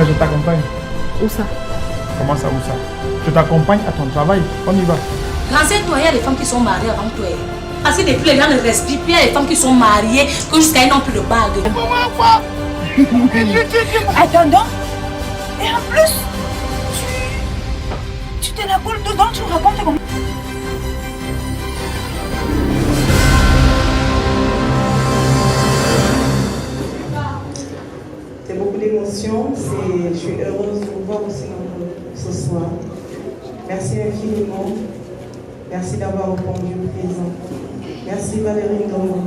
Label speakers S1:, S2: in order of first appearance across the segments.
S1: Mais je t'accompagne.
S2: Où ça?
S1: Comment ça, où ça? Je t'accompagne à ton travail. On y va.
S3: Renseigne-toi, il y a des femmes qui sont mariées avant toi. Parce que depuis les gens ne respirent plus, il y a des femmes qui sont mariées que jusqu'à elles n'ont plus de bague.
S2: Attends, et en plus, tu te la coules dedans, tu me racontes comment.
S4: C'est beaucoup d'émotions, je suis heureuse de vous voir aussi nombreux ce soir. Merci infiniment. Merci d'avoir répondu au présent. Merci Valérie Ndongo.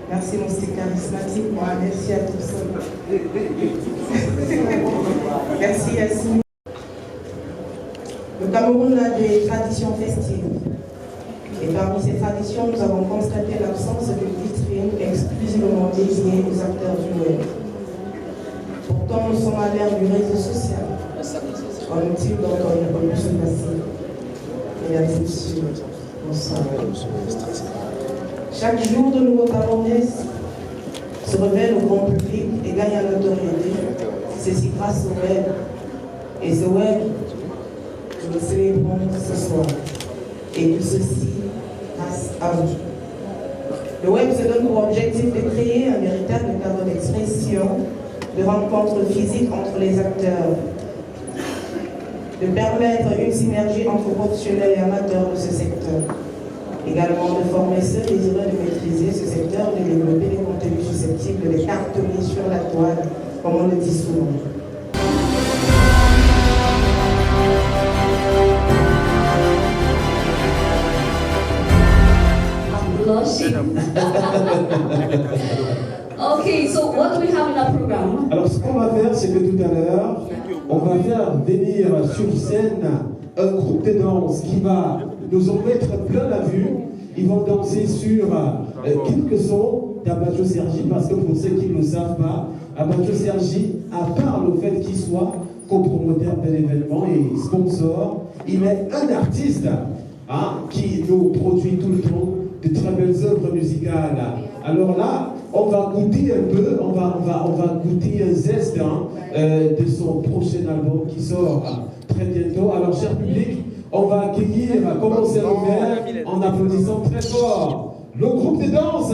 S4: Merci mon style charismatique. Merci à tous. Merci Yassine. Le Cameroun a des traditions festives. Et parmi ces traditions, nous avons constaté l'absence d'une vitrine exclusivement dédiée aux acteurs du web. Pourtant, nous sommes à l'ère du réseau social. En outil dont on est plus facile. Mesdames et messieurs, bonsoir. Chaque jour, de nouveaux Camerounais se révèlent au grand public et gagnent en notoriété. Ceci grâce au web. Et ce web, nous le célébrons ce soir. Et tout ceci grâce à vous. Le web se donne pour objectif de créer un véritable cadre d'expression, de rencontres physiques entre les acteurs, de permettre une synergie entre professionnels et amateurs de ce secteur. Également de former ceux désireux de maîtriser ce secteur, de développer des contenus susceptibles de cartonner sur la toile, comme on le dit souvent.
S5: Okay, so what do we have in our program?
S6: Alors ce qu'on va faire, c'est que tout à l'heure, on va faire venir sur scène un groupe de danse qui va nous en mettre plein la vue. Ils vont danser sur quelques sons d'Abajo Sergi, parce que pour ceux qui ne le savent pas, Abajo Sergi, à part le fait qu'il soit copromoteur de l'événement et sponsor, il est un artiste qui nous produit tout le temps de très belles œuvres musicales. Alors là, on va goûter un peu, on va goûter un zeste de son prochain album qui sort très bientôt. Alors, cher public, on va accueillir, commencer l'ouvert en applaudissant très fort le groupe de danse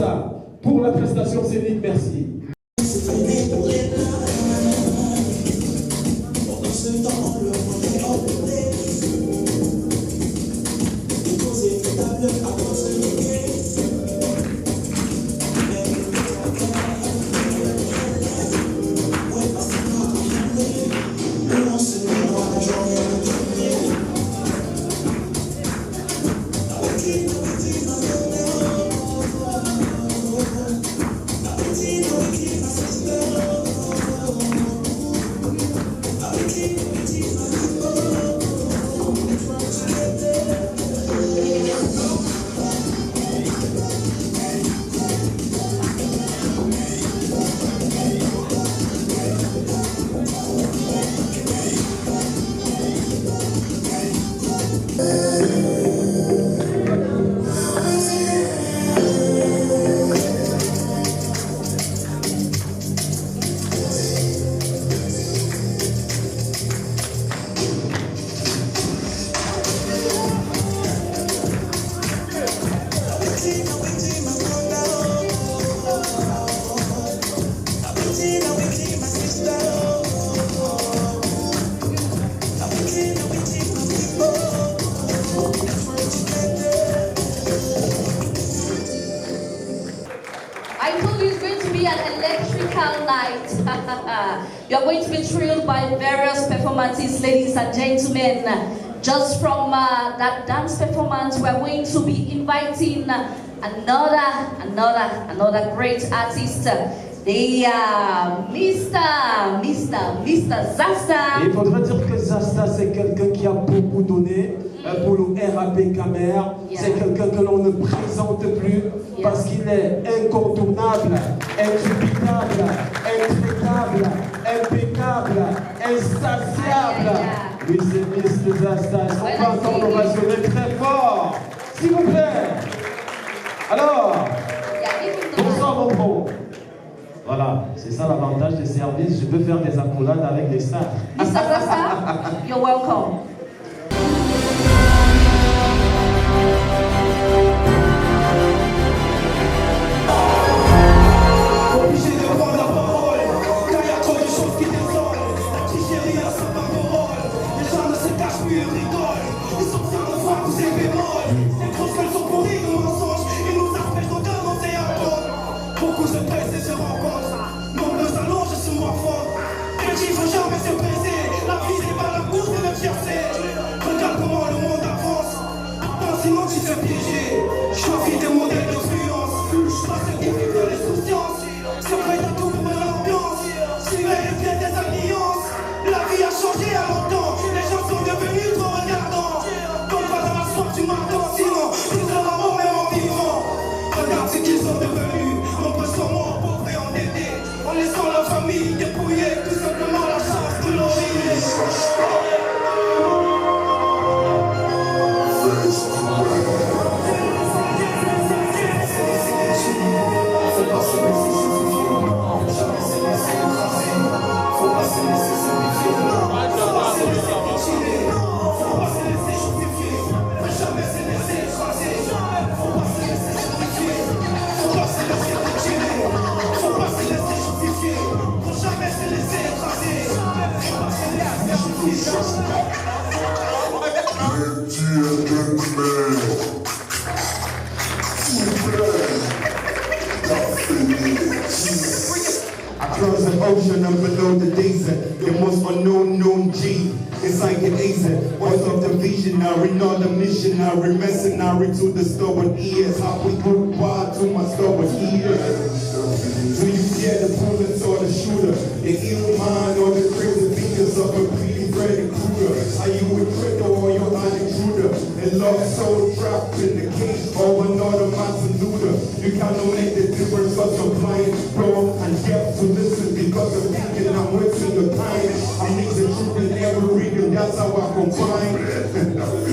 S6: pour la prestation scénique. Merci.
S5: You're going to be thrilled by various performances, ladies and gentlemen. Just from that dance performance, we're going to be inviting another great artist. They are Mr. Zasta.
S6: Il faudrait dire que Zasta, c'est quelqu'un qui a beaucoup donné pour le RAP Camer. C'est quelqu'un que l'on ne présente plus parce qu'il est incontournable, indubitable, intraitable, impeccable, insatiable. Oui, c'est Mr. Zasta. Est-ce qu'on peut entendre ovationner très fort, s'il vous plaît? Alors, bonsoir mon pro. Voilà, C'est ça l'avantage des services. Je peux faire des accolades avec les stars.
S5: Mr. Rasta, you're welcome.
S7: Obligé de prendre la parole, car y a trop de choses qui désolent. La Tigérie a sa parole, les gens ne se cachent plus et rigolent. Ils sont fiers de voir tous ces bémols. Ces grosses gueules sont pourries de mensonges, ils nous appellent de monter à côte. Beaucoup se pressent et se rencontrent, nombreux s'allongent et se morfondent. Les chiffres faut jamais se presser, la vie c'est pas la course de le tiercé. Regarde comment le monde avance, sinon tu te piéger. Choisis des modèles d'influence, pas ceux qui vivent de l'insouciance. Se prête à tout pour l'ambiance, suivez les pieds des alliances. La vie a changé à longtemps, les gens sont devenus trop regardants. Donc pas dans la soif du marteau, sinon ils sont la mort même en vivant. Regarde ce qu'ils sont devenus, nombreux sont morts, pauvres et endettés, en laissant la famille dépouillée, tout simplement la chance de l'origine.
S8: Across the ocean and below the desert, the most unknown known G. Inside the Asia, voice of the visionary, not a missionary, mercenary to the stubborn ears. How we goodbye to my stubborn ears. Do you fear the bullets or the shooter? The ill mind or the crazy fingers of a greedy Freddy Krueger? Are you a critter or you're an intruder? A lost soul trapped in the cage or another Martin Luther? You cannot make the difference of supplying wrong and deaf to listen because of thinking I'm wasting your time. I need the truth in every reading, that's how I combine.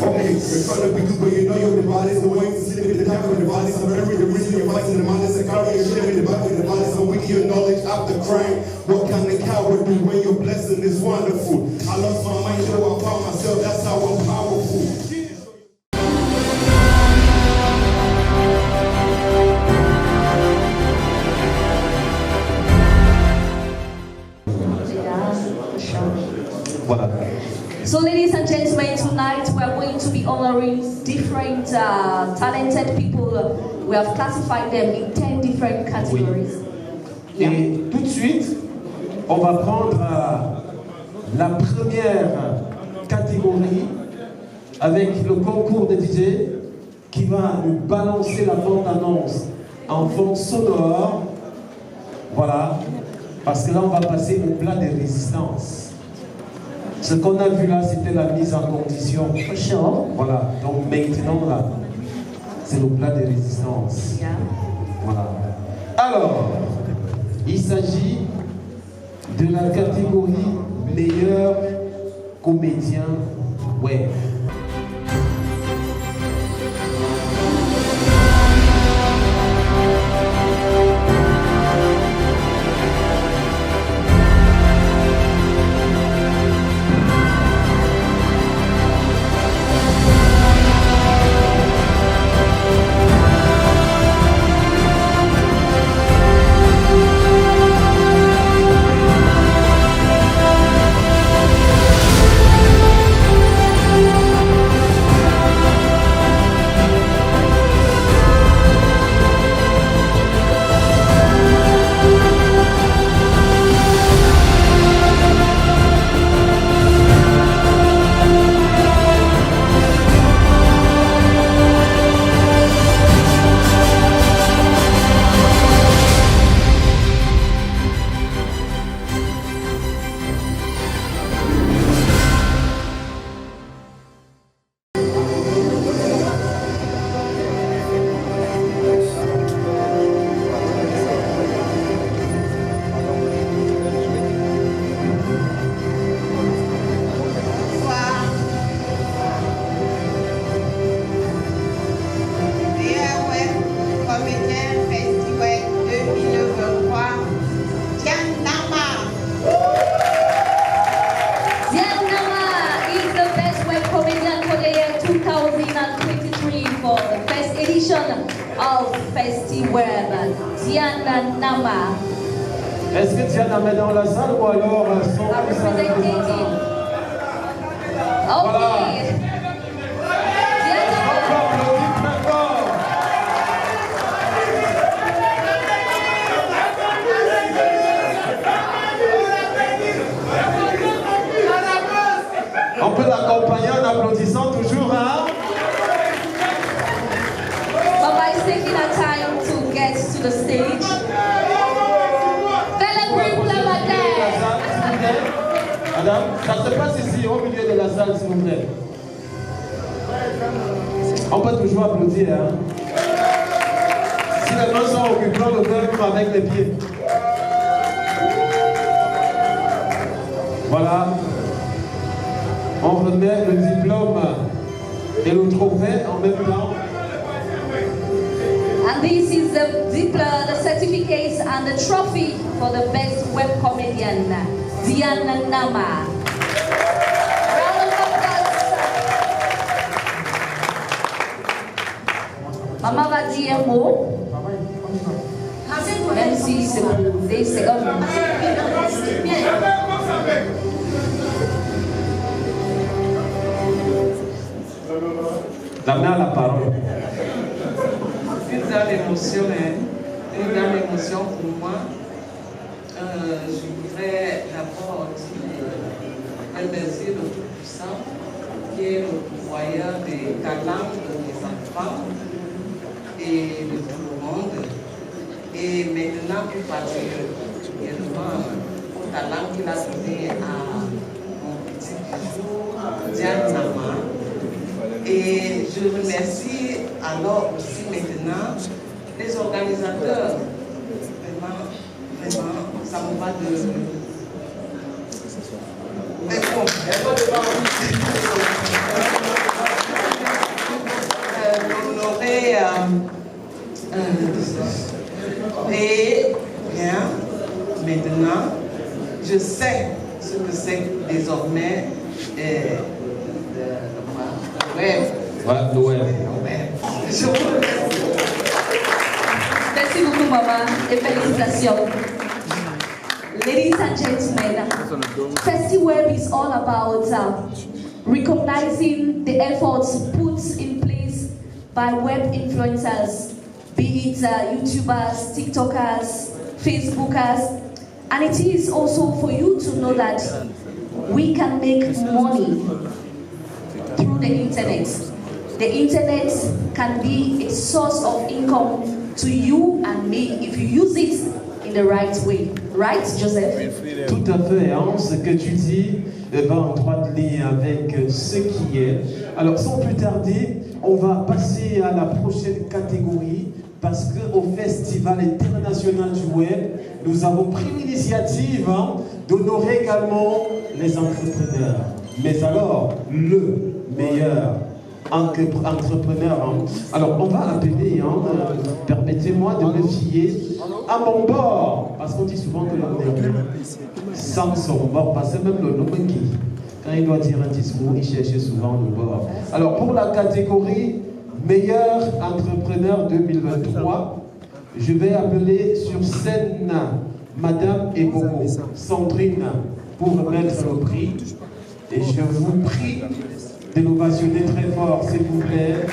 S8: Okay, you're trying to be good, but you know you're the bodies, the way to sleep in the time of the bodies. I'm very the reason you're fighting the minds and carry your shit in the back of the bodies. I'm with your knowledge after crime. What can the coward do when your blessing is wonderful? I lost my mind, though I found myself, that's how I'm powerful.
S5: So ladies and gentlemen, tonight we are going to be honoring different talented people. We have classified them in 10 different categories.
S6: Oui. Et tout de suite, on va prendre la première catégorie avec le concours de DJ qui va nous balancer la bande-annonce en fond sonore. Voilà, parce que là on va passer au plat des résistances. Ce qu'on a vu là, c'était la mise en condition.
S5: Sure.
S6: Voilà, donc maintenant là, c'est le plat des résistances.
S5: Yeah.
S6: Voilà. Alors, il s'agit de la catégorie meilleur comédien web.
S5: of FestiWeb, Diana Nama.
S6: Est-ce que Diana est dans la salle ou alors son
S5: representative? Okay.
S6: On peut l'accompagner en applaudissant toujours, hein?
S5: Baba is taking our time to get to the stage.
S6: Madame, ça se passe ici, au milieu de la salle, s'il vous plaît. On peut toujours applaudir, hein? Si les mains sont occupées, on le fait avec les pieds. Voilà. On remet le diplôme et le trophée en même temps.
S5: And this is the diploma, the certificates and the trophy for the best web comedian, Diana Nama. Round of applause. Mama va dire un mot, même si c'est pour des secondes.
S6: La main à la parole.
S9: Une grande émotion pour moi. Je voudrais d'abord remercier le Tout-Puissant qui est le pourvoyeur des talents de mes enfants et de tout le monde. Et maintenant, plus particulièrement au talent qu'il a donné à mon petit bijou, Diane Nama. Et je remercie alors aussi maintenant les organisateurs. Vraiment, ça me va de... L'honorer et bien, maintenant, je sais ce que c'est désormais
S6: Voilà, Noël.
S5: Merci beaucoup, maman, et félicitations. Ladies and gentlemen, FestiWeb is all about recognizing the efforts put in place by web influencers, be it YouTubers, TikTokers, Facebookers, and it is also for you to know that we can make money through the internet. The internet can be a source of income to you and me if you use it in the right way. Right, Joseph?
S6: Tout à fait, hein, ce que tu dis va en droite ligne avec ce qui est. Alors, sans plus tarder, on va passer à la prochaine catégorie parce qu'au Festival international du web, nous avons pris l'initiative d'honorer également les entrepreneurs. Mais alors, le meilleur entrepreneur. Alors, on va appeler, permettez-moi de me fier à mon bord, parce qu'on dit souvent que l'homme est sans son bord, parce que même le nom qui, quand il doit dire un discours, il cherche souvent le bord. Alors, pour la catégorie meilleur entrepreneur 2023, je vais appeler sur scène Madame Ebogo, Sandrine, pour remettre le prix. Et je vous prie de l'ovationner très fort, s'il vous plaît.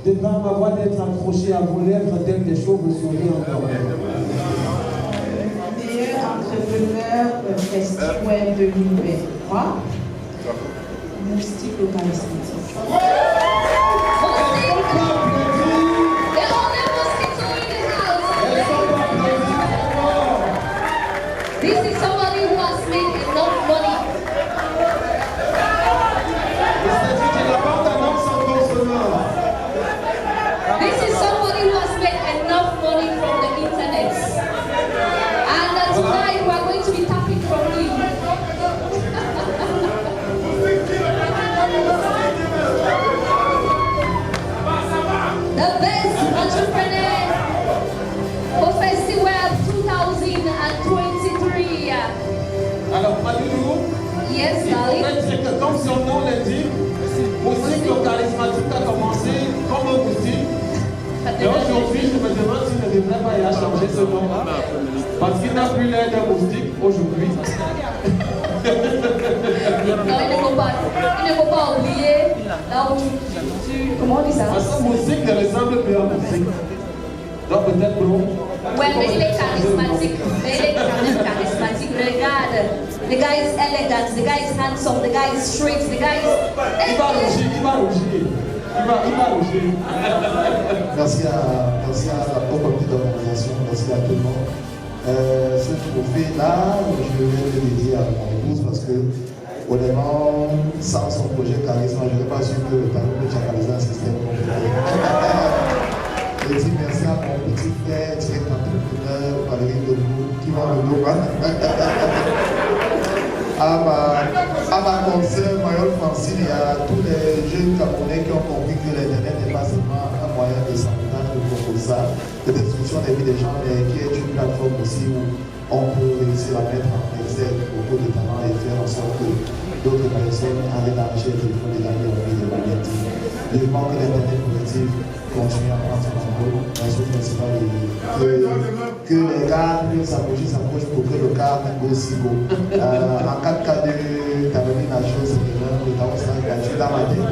S6: de par ma voix d'être accrochée à vos lèvres telles des chauves-souris endormies.
S4: Meilleur entrepreneur Festiweb 2023. Moustique le charismatique.
S5: This is somebody who has made enough money. This is somebody who has made enough money from the internet. And tonight we are going to be tapping from you. The best entrepreneur for Festiweb 2023.
S6: Alors, Madilou,
S5: Yes, darling.
S6: c'est que comme son nom l'indique, Moustique le charismatique a commencé comme un moustique. Et aujourd'hui, je me demande s'il ne devrait pas y avoir changé ce nom. Parce qu'il n'a plus l'air d'un moustique aujourd'hui.
S5: Non, il ne faut pas oublier là où comment on dit ça?
S6: Parce que moustique ne ressemble plus à moustique. Donc peut-être blond.
S5: Ouais, mais il est charismatique. Mais il est quand même charismatique. Regarde. The guy is elegant, the guy is handsome, the guy is straight, the guy is...
S6: Il va rougir.
S10: Merci à la comité d'organisation, merci à tout le monde. Ce trophée-là, je vais le dédier à mon épouse parce que, honnêtement, sans son projet Charisme, je n'aurais pas su que le talent de chacaliser un système compliqué. Je dis merci à mon petit frère, direct entrepreneur, Valérie Debout, qui va me donner. À ma consoeur Mayol Francine et à tous les jeunes Camerounais qui ont compris que l'Internet n'est pas seulement un moyen de s'entendre, de proposal, de destruction des vies des gens, mais qui est une plateforme aussi où on peut réussir à mettre en exergue beaucoup de talents et faire en sorte que d'autres personnes arrivent à enrichir le téléphone et gagner en vie de manière digne. Vivement que l'Internet collectif continue à prendre son envol. La chose principale est que les gars s'approchent pour que le cadre go aussi beau. En 4 cas de Caroline, la chose c'est que le temps ça gratuit dans ma vie.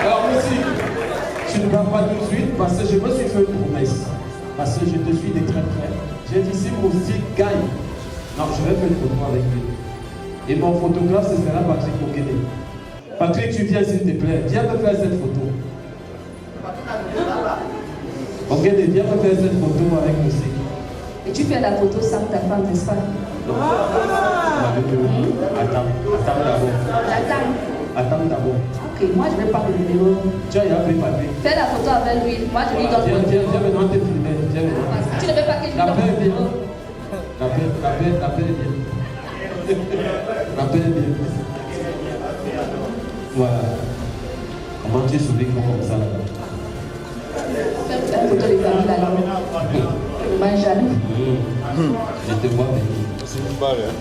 S6: Alors aussi, tu ne vas pas tout de suite parce que je me suis fait une promesse. Parce que je te suis de très près. J'ai dit si Moustique gagne, non, je vais faire une photo avec lui. Et mon photographe, ce sera Patrick Okene. Patrick, tu viens s'il te plaît. Viens me faire cette photo. Okene, viens me faire cette photo avec Moustique.
S5: Et tu fais la photo sans ta femme, n'est-ce pas?
S6: Attends d'abord. Attends d'abord.
S5: Ok, moi je vais prendre le numéro.
S6: Tu as appelé Patrick.
S5: Fais la photo avec lui. Moi je lui donne le numéro.
S6: Viens maintenant te filmer.
S5: Parce que tu ne veux pas que je lui donne le numéro.
S6: L'appelle bien. L'appelle bien. Voilà. Comment tu es souris comme ça là-bas?
S5: Fais une photo de famille là-bas. Mange jaloux.
S6: Je te vois venir.
S11: C'est une balle, hein.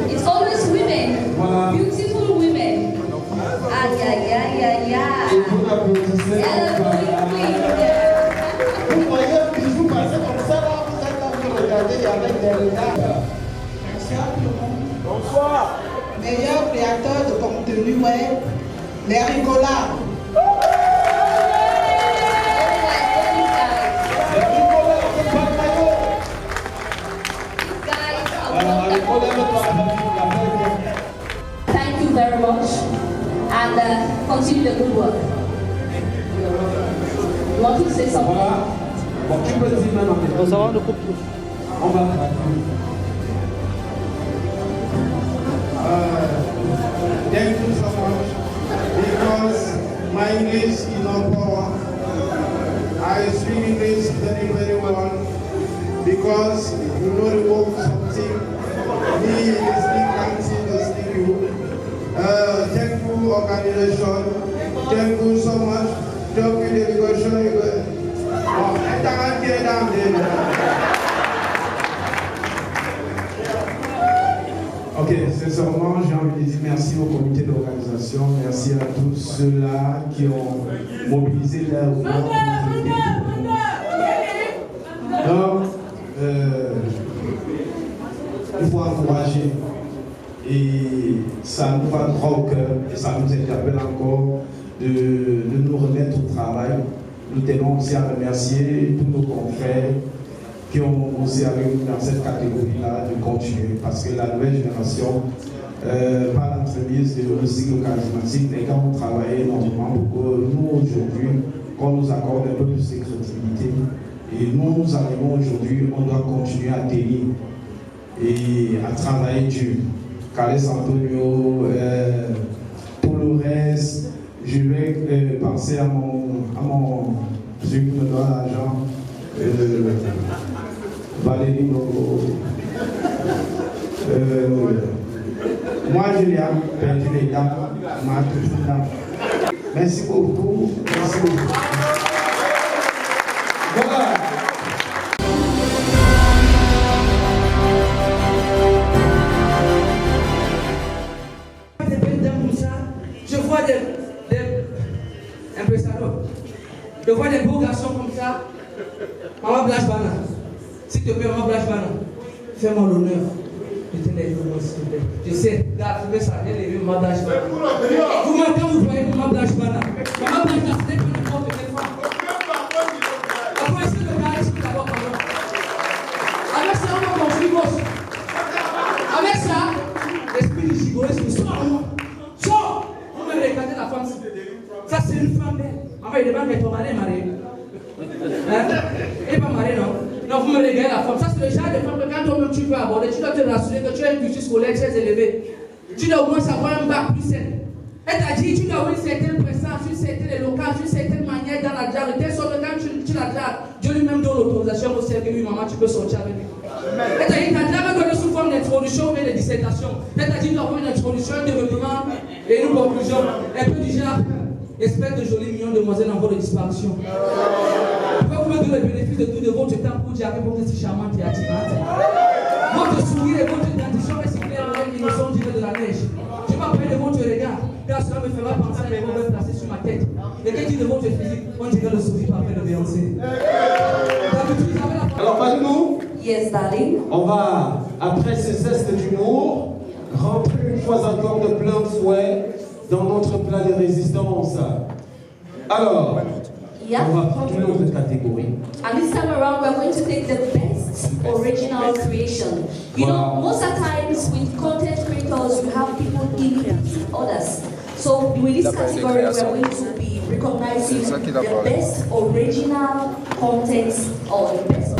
S5: It's always women. Beautiful women. Aïe, aïe, aïe, aïe, aïe.
S6: Vous voyez un bijou passer comme ça là, vous êtes en train de regarder avec des regards.
S4: Bonsoir. Meilleur créateur de contenu web, les rigolards.
S5: Thank you very much. work. You want to say something?
S6: Voilà. Bon, tu peux dire maintenant. On va traduire.
S10: Thank you so much because my English is not power. I speak English very, very well because you know the word something. Me, the speak can't the speak you. Thank you, organization. Thank you so much. Thank you, delegation. Ok, sincèrement, j'ai envie de dire merci au comité d'organisation, merci à tous ceux-là qui ont mobilisé leur voix. Donc, il faut encourager et ça nous va droit au cœur et ça nous interpelle encore de nous remettre au travail. Nous tenons aussi à remercier tous nos confrères qui ont aussi avec nous dans cette catégorie-là de continuer parce que la nouvelle génération, par l'entremise de recycle charismatique, les gars ont travaillé énormément pour que nous aujourd'hui, qu'on nous accorde un peu plus de crédibilité. Et nous arrivons aujourd'hui, on doit continuer à tenir et à travailler dur. Carles Antonio, pour le reste, je vais penser à mon celui qui me donne l'argent, Valérie Nogo. Moi, je l'ai perdu les dames, ma toute dame. Merci beaucoup. Merci beaucoup. Voilà.
S11: Je vois un peu ça. Je vois des beaux garçons comme ça. Maman Blanche Bana. S'il te plaît, Maman Blanche Bana. Fais-moi l'honneur de te lever, s'il te plaît. Je sais, là, tu veux ça, viens lever Maman Blanche Bana. Vous m'avez quand vous voyez Maman Blanche Bana. Maman Blanche Bana, c'était pas n'importe quelle fois. Après, c'est le charisme d'abord quand même. Avec ça, on va construire gauche. Avec ça, l'esprit du gigorisme sort en moi. Sort! Vous me regardez la femme. Ça, c'est une femme belle. Maman, il demande, mais ton mari est marié. Hein? Il n'est pas marié, non? Non, vous me regardez la femme. Ça, c'est le genre de femme que quand toi-même tu peux aborder, tu dois te rassurer que tu as une culture scolaire très élevée. Tu dois au moins savoir un bac plus sain. Elle t'a dit, tu dois avoir une certaine présence, une certaine éloquence, une certaine manière dans la drague, de telle sorte que quand tu la dragues, Dieu lui-même donne l'autorisation pour servir. Oui, maman, tu peux sortir avec lui. Elle t'a dit, ta drague donne sous forme d'introduction et de dissertation. Elle t'a dit, tu dois avoir une introduction, un développement et une conclusion. Un peu du genre, espèce de jolie mignon demoiselle en voie de disparition. Pourquoi vous me donnez le bénéfice de tout de votre temps pour dire que vous êtes si charmante et attirante? Votre sourire et votre dentition est si clair avec l'innocent dirait de la neige. Je m'appelle de votre regard, car cela me fera penser à des mauvais placés sur ma tête. Et quand il de votre physique, on dirait le sourire parfait de Beyoncé.
S6: Alors, parlez-nous.
S5: Yes, darling.
S6: On va, après ces zestes d'humour, rentrer une fois encore de plein fouet dans notre plat de résistance. Alors, on va prendre une autre catégorie.
S5: And this time around, we're going to take the best original creation. You know, most of the times with content creators, you have people imitate others. So with this category, we're going to be recognizing the best original content or the best.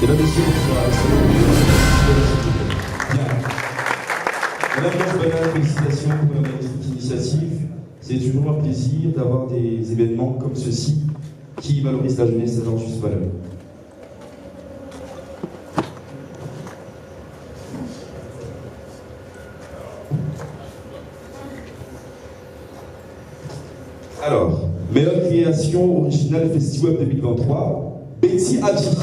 S12: Mesdames et messieurs, Madame Blanche-Bana, félicitations pour la magnifique initiative. C'est toujours un plaisir d'avoir des événements comme ceux-ci qui valorisent la jeunesse à leur juste valeur. Alors, meilleure création. création originale FestiWeb 2023, Betty Avi.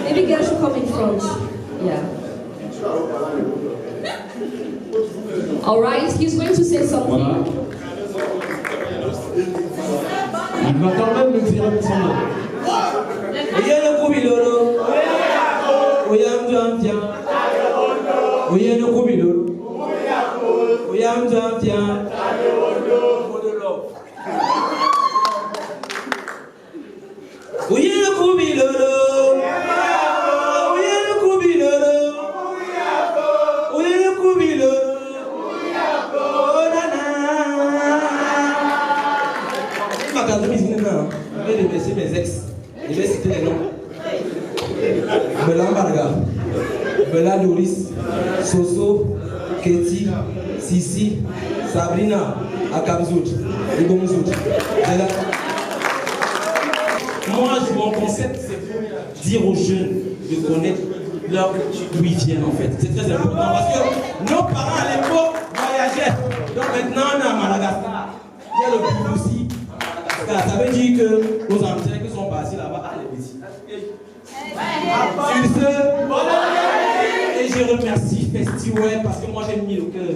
S5: Maybe girls should come in front. Yeah. All right, he's going to say something.
S6: Voilà. Il va quand même nous dire un petit mot.
S11: Je vais remercier mes ex. Je vais citer les noms. Bella Marga, Bella Doris, Soso, Keti, Sissi, Sabrina, Akabzout, Ibomzout. Moi, mon concept, c'est dire aux jeunes de connaître d'où ils viennent en fait. C'est très important parce que nos parents à l'époque voyageaient. Donc maintenant, on est à Madagascar. Il y a le plus aussi. Ça veut dire que nos anciens qui sont passés là-bas, les petits. Sur ce, et je remercie FestiWeb parce que moi j'ai mis le cœur.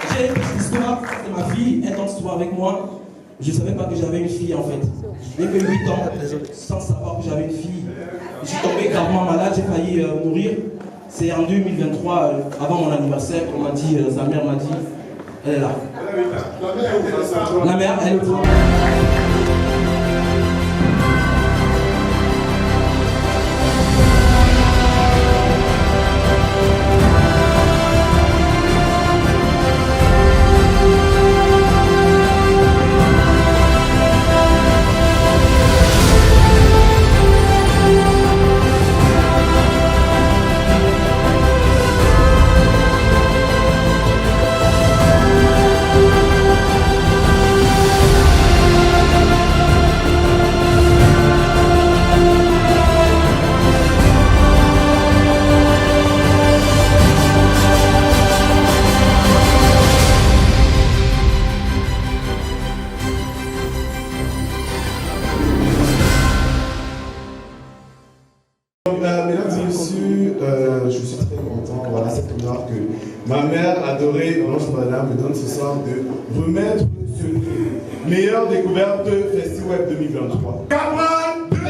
S11: J'ai une petite histoire, c'est ma fille, elle danse souvent avec moi. Je ne savais pas que j'avais une fille en fait. J'ai fait 8 ans sans savoir que j'avais une fille. Je suis tombé gravement malade, j'ai failli mourir. C'est en 2023, avant mon anniversaire, qu'on m'a dit, sa mère m'a dit, elle est là. La mère, elle est là.
S8: Mesdames et messieurs, je suis très content, voilà cette honneur que ma mère adorée, Blanche Madame, me donne ce soir de remettre ce meilleure découverte FestiWeb 2023. Cameroun 230.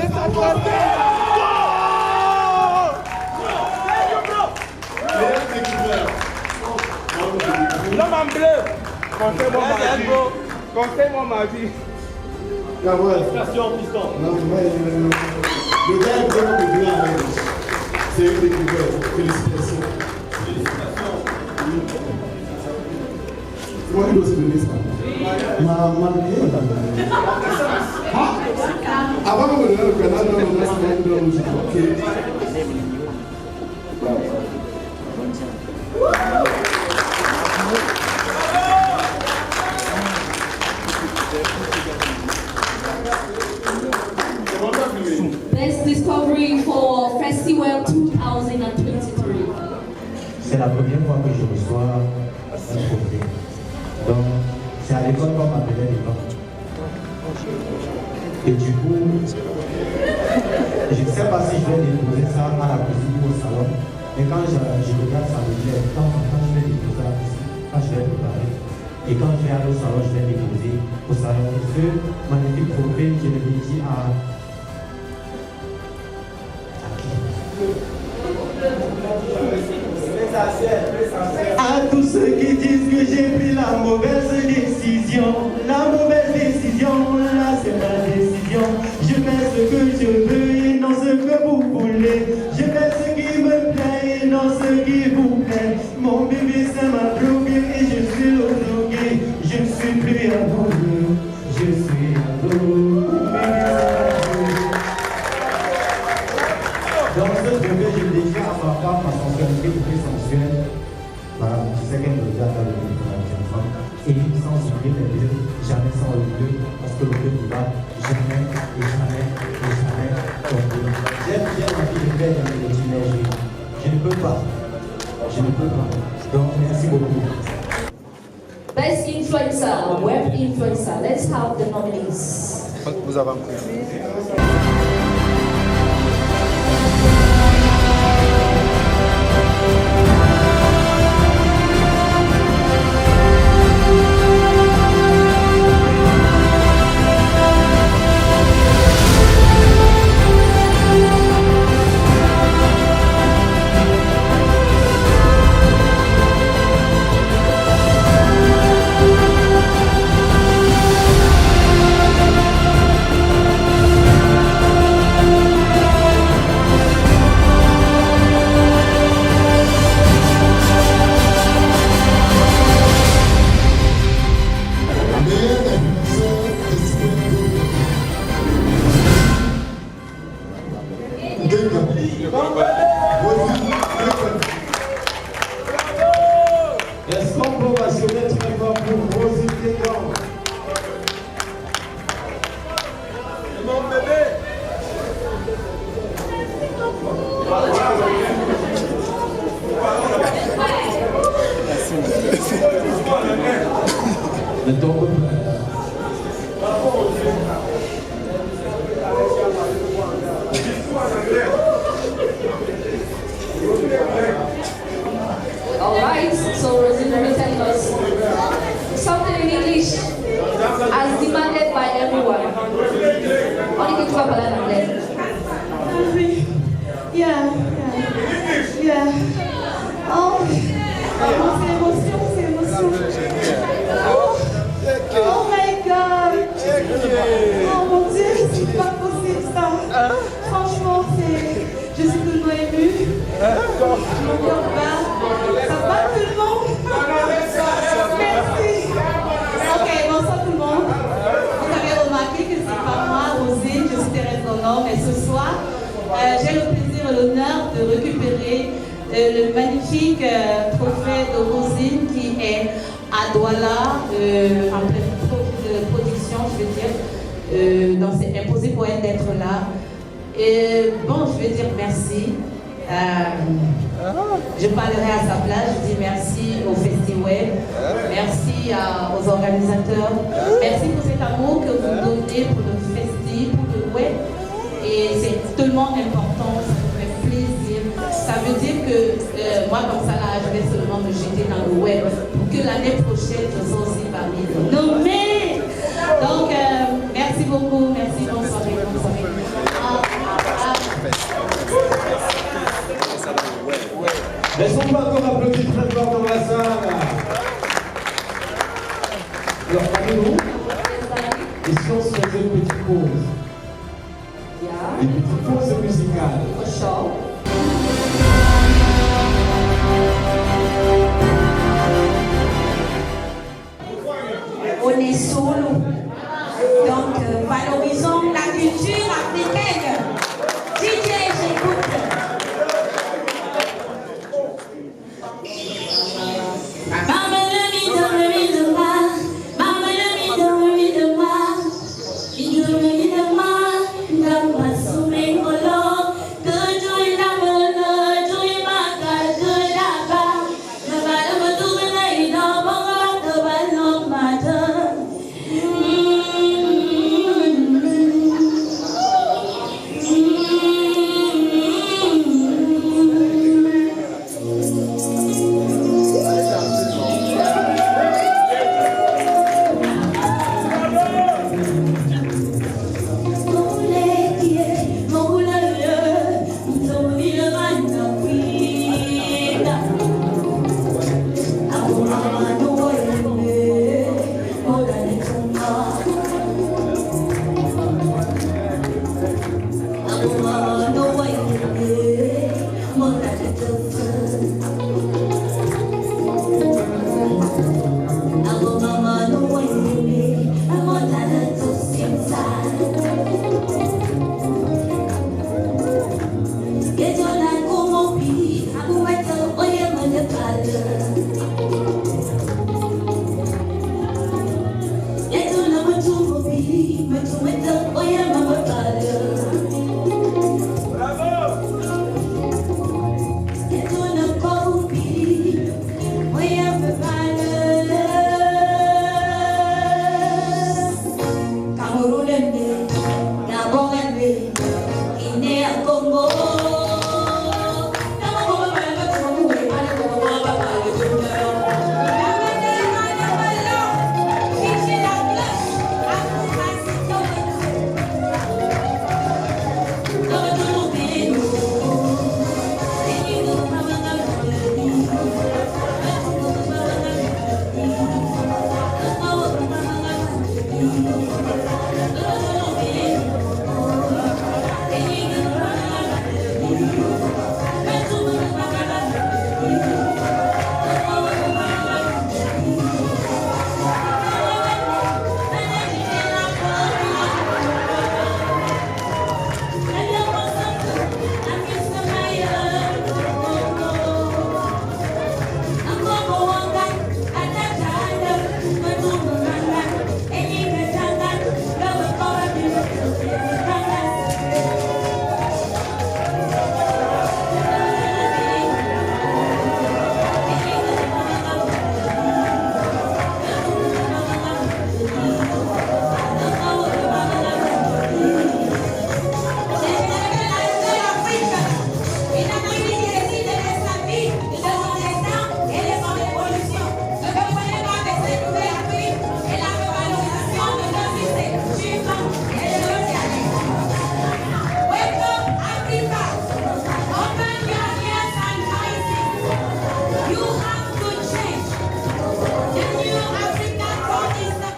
S8: Meilleure découverte.
S1: L'homme en bleu. Conseille-moi ma vie. Conseille-moi ma vie.
S8: Cameroun. Non, le gars est vraiment de bien avec nous. C'est une découverte. Félicitations. C'est moi qui dois se donner ça. Avant de me donner le canal, on va se mettre dans le musique. Ok.
S5: Best discovery for FestiWeb 2023.
S13: C'est la première fois que je reçois un trophée. Donc, c'est à l'école qu'on m'appelait l'école. Et du coup, je ne sais pas si je vais déposer ça à la cuisine ou au salon, mais quand je regarde ça me plaît, quand je vais déposer à la cuisine, quand je vais préparer, et quand je vais aller au salon, je vais déposer au salon. Ce magnifique trophée, je le dédie à tous ceux qui disent que j'ai pris la mauvaise décision. La mauvaise décision, là c'est ma décision. Je fais ce que je veux et non ce que vous voulez. Je fais ce qui me plaît et non ce qui vous plaît. Mon bébé ça m'a bloqué et je suis bloqué. Je ne suis plus amoureux, je suis amoureux. Dans ce trophée, je le dédie à ma femme, à son sensualité sensuelle. Voilà, je sais qu'elle me regarde dans le livre de la jeune femme. Et sans oublier les deux, jamais sans le bleu, parce que le bleu ne va jamais et jamais et jamais. pas. Je ne peux pas. Donc, merci beaucoup.
S5: Best Influencer, Web Influencer. Let's have the nominees.
S14: Vous avez
S6: Est-ce qu'on peut ovationner très fort pour Rosine Guégan?
S1: Mon bébé.
S6: Ne tombe pas.
S5: Alright, so Rosina will tell us something in English as demanded by everyone. Only que tu vas parler en anglais.
S15: Yeah. Oh, c'est émotion. Oh my God. Oh mon Dieu, c'est pas possible ça. Franchement, je suis tellement émue. Mon cœur bat. Ça va tout le monde? Merci. Ok, bonsoir tout le monde. Vous avez remarqué que c'est pas moi, Rosine, je suis Thérèse Nono, mais ce soir, j'ai le plaisir et l'honneur de récupérer le magnifique trophée de Rosine qui est à Douala, en pleine production, je veux dire. Donc c'est imposé pour elle d'être là. Et bon, je veux dire merci. Je parlerai à sa place, je dis merci au festival, merci aux organisateurs, merci pour cet amour que vous donnez pour le festival, pour le web. Et c'est tellement important, ça me fait plaisir. Ça veut dire que moi comme ça là, je vais seulement me jeter dans le web pour que l'année prochaine je sois aussi parmi les nommés. Donc merci beaucoup, merci, bonsoir.
S6: Laissons pas encore applaudir très fort dans la salle. Alors, parlez-nous. Et si on se faisait une petite pause? Une petite pause musicale.
S2: On est solo. Donc, valorisons la culture africaine. DJ, j'écoute.
S3: Don't
S2: have to change. The new African God is the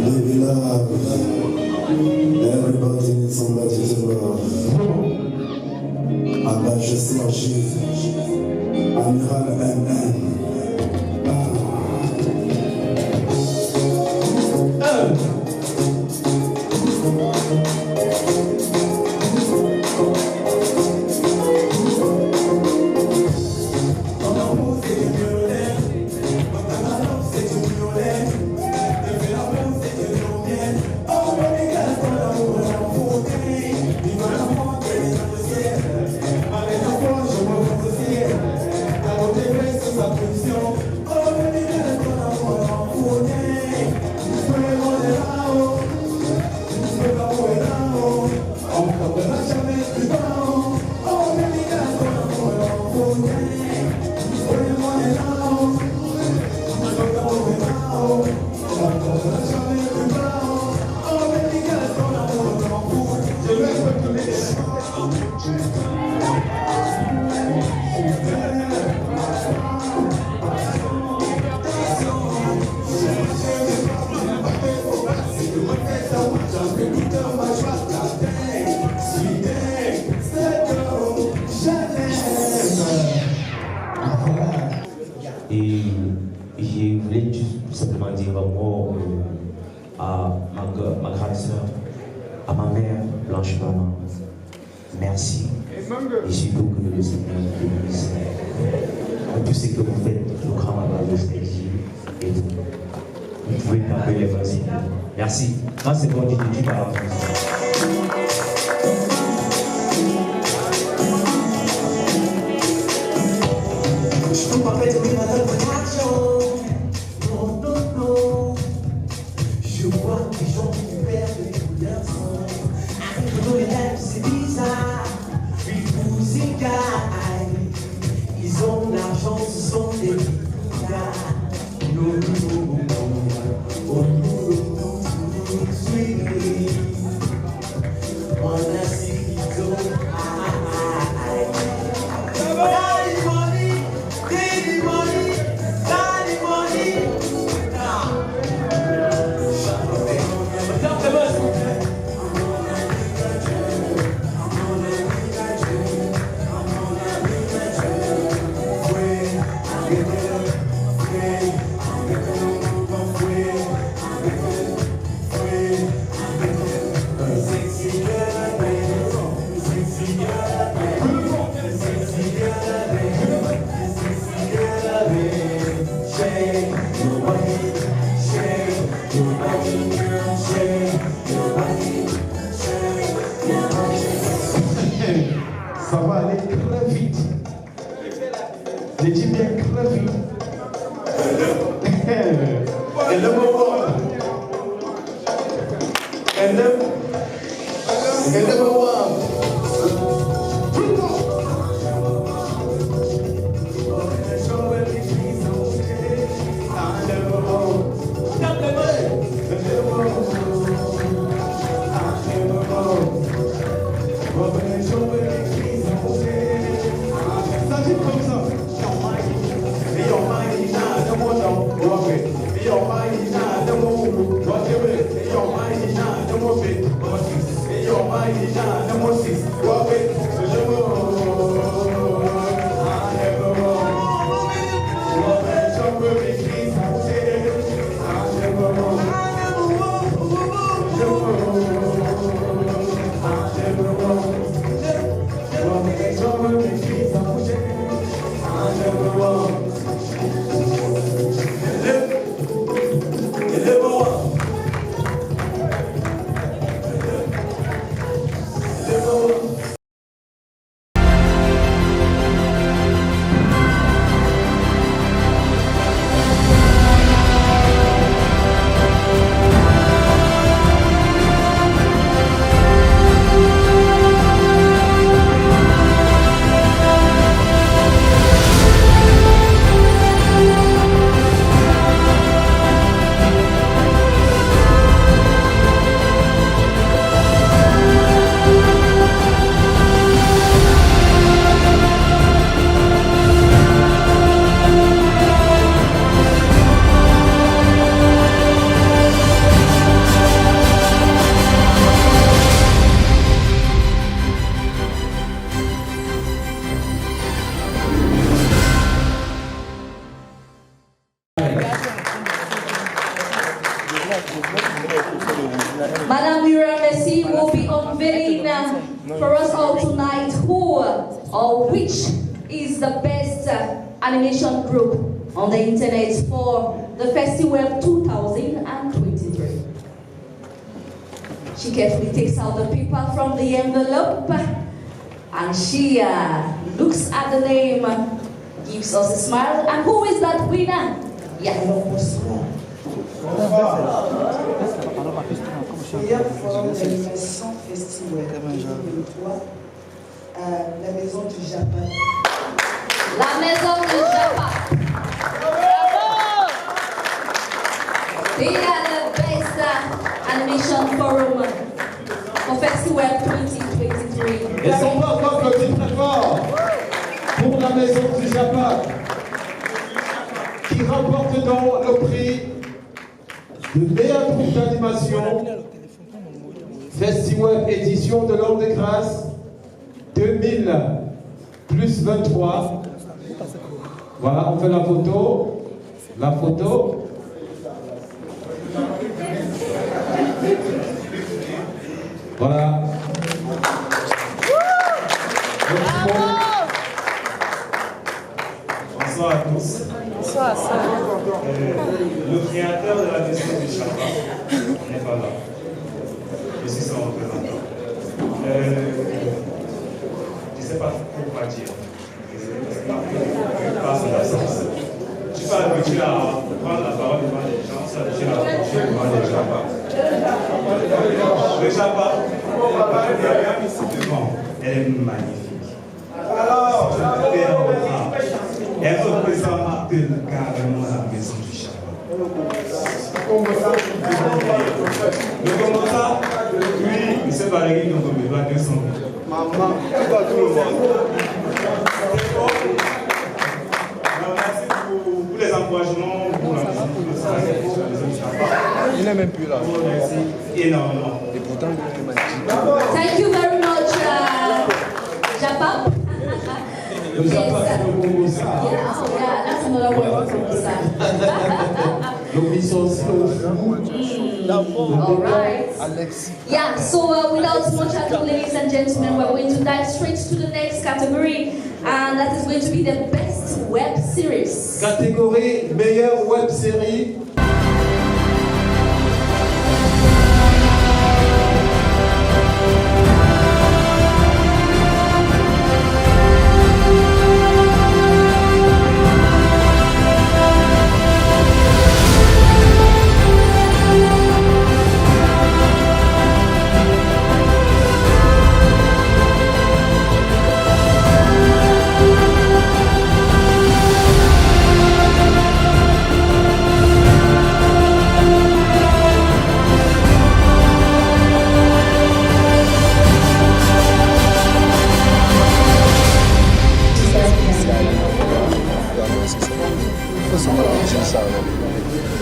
S14: Baby love, everybody needs somebody to love. Abache Sergif, Amiral NN.
S16: Et je voulais juste simplement dire un mot à ma grande sœur, à ma mère Blanche Maman. Merci. Et surtout que le Seigneur vous bénisse. Tout ce que vous faites, le grand maman de Stégie et vous pouvez pas les vas-y. Merci. Moi, c'est bon, je te dis par la France.
S7: Je peux pas mettre mes madame en action. Non, non, non. Je vois des gens qui perdent tout leur sang. Arrive dans les rêves, c'est bizarre. Ils vous égaillent. Ils ont l'argent, ce sont des milliards. Non, non, non, non. Oh, non, non, non, sweetie. On a si vite,
S6: Ça va aller très vite. Je dis bien très vite. Et le moment. Et le moment.
S5: unveiling for us all tonight who or which is the best animation group on the internet for the Festival 2023. She carefully takes out the paper from the envelope and she looks at the name, gives us a smile. And who is that winner? Yeah.
S4: Meilleur forum d'animation festival. La maison du Japon.
S5: La maison du Japon. They are the best animation forum for Festival 2023.
S6: Et son pas encore le petit très fort pour la maison du Japon qui remporte donc le prix de meilleur groupe d'animation Festival édition de l'An de Grâce 2000 plus 23. Voilà, on fait la photo. La photo. Voilà.
S17: Bonsoir à tous.
S18: Bonsoir à ça.
S17: Le créateur de la maison du Japon n'est pas là. Je suis son représentant. Je ne sais pas pourquoi dire. Par son absence. Je ne suis pas habitué à prendre la parole devant les gens, je suis habitué à approcher devant les gens. Le Japon, elle est magnifique. Elle représente carrément la maison du Japon. Le commentaire, oui, M. Valérie nous remet 200 000. Maman, pas tout le monde. Merci pour les encouragements, pour la maison du Japon. Il n'est même plus là. Merci énormément. Et pourtant, il est magnifique.
S5: Thank you very much, Japan.
S6: Le Japon, c'est le Congo-ça.
S5: Yeah, that's another word for Congo-ça.
S6: Donc ils sont aussi
S5: All right. Yeah, so without much ado, ladies and gentlemen, we're going to dive straight to the next category, and that is going to be the best web series.
S6: Catégorie meilleure web série.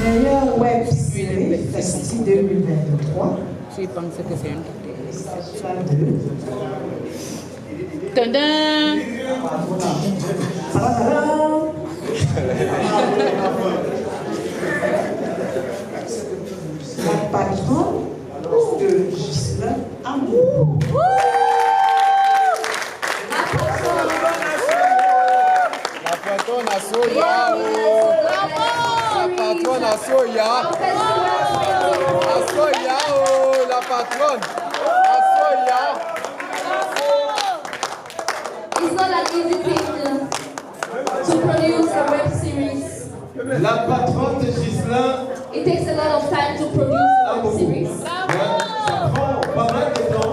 S4: Meilleur web série Festi 2023.
S18: Je pense que c'est une
S4: Tadam! La patronne de Ghislain Amour.
S1: La patronne à Soya. La patronne à Soya. À Soya, oh, la patronne. À Soya.
S5: It's not an easy thing to produce a web series.
S6: La patronne de Ghislain.
S5: It takes a lot of time to produce a web series.
S6: Ça prend pas mal de temps.